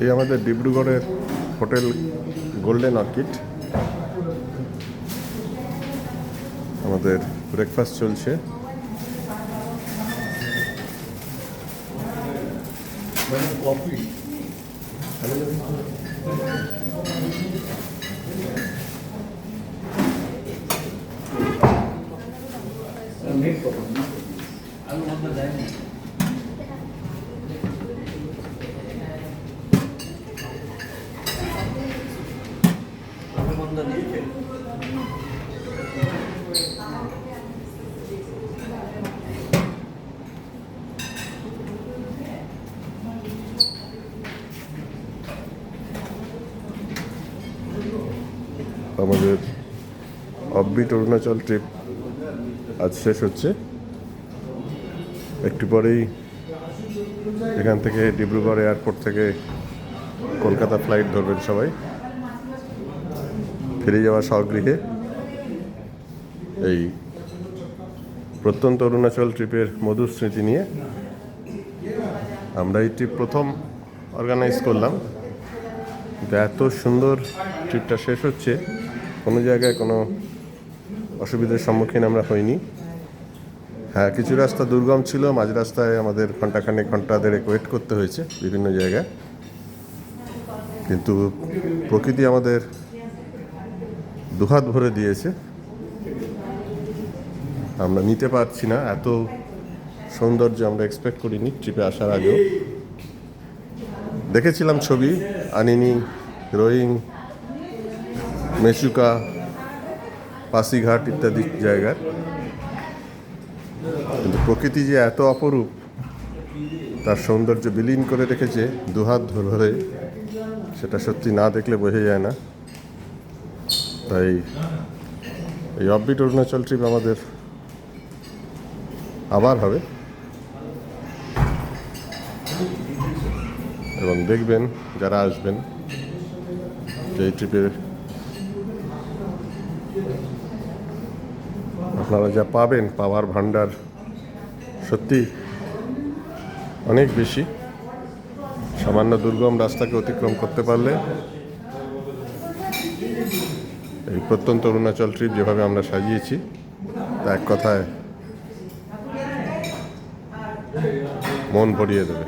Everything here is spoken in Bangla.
এই আমাদের ডিব্রুগড়ের হোটেল গোল্ডেন অর্কিড। আমাদের ব্রেকফাস্ট চলছে। কফি আলু মধ্যে যায়নি। আলু মধ্যে দিয়েছে। আমাদের অফবিট অরুণাচল ট্রিপ আজ শেষ হচ্ছে। একটু পরেই এখান থেকে ডিব্রুগড় এয়ারপোর্ট থেকে কলকাতা ফ্লাইট ধরবেন সবাই ফিরে যাওয়া স্বগৃহে। এই প্রত্যন্ত অরুণাচল ট্রিপের মধুর স্মৃতি নিয়ে আমরা এই ট্রিপ প্রথম অর্গানাইজ করলাম, কিন্তু এত সুন্দর ট্রিপটা শেষ হচ্ছে, কোনো জায়গায় কোনো অসুবিধার সম্মুখীন আমরা হইনি। হ্যাঁ, কিছু রাস্তা দুর্গম ছিল, মাঝ রাস্তায় আমাদের ঘন্টা দেড়েক ওয়েট করতে হয়েছে বিভিন্ন জায়গায়, কিন্তু প্রকৃতি আমাদের দুহাত ভরে দিয়েছে। আমরা নিতে পারছি না, এত সৌন্দর্য আমরা এক্সপেক্ট করিনি ট্রিপে আসার আগেও। দেখেছিলাম ছবি, আনিনি, রোয়িং, মেচুকা, পাসিঘাট ইত্যাদি জায়গার, কিন্তু প্রকৃতি যে এত অপরূপ, তার সৌন্দর্য বিলীন করে রেখেছে দুহাত ধরে, সেটা সত্যি না দেখলে বোঝা যায় না। তাই এই অফবিট অরুণাচল ট্রিপ আমাদের আবার হবে, এবং দেখবেন যারা আসবেন যে এই ট্রিপে আপনারা যা পাবেন, পাওয়ার ভান্ডার সত্যি অনেক বেশি। সামান্য দুর্গম রাস্তাকে অতিক্রম করতে পারলে এই প্রত্যন্ত অরুণাচল ট্রিপ যেভাবে আমরা সাজিয়েছি, তা এক কথায় মন ভরিয়ে দেবে।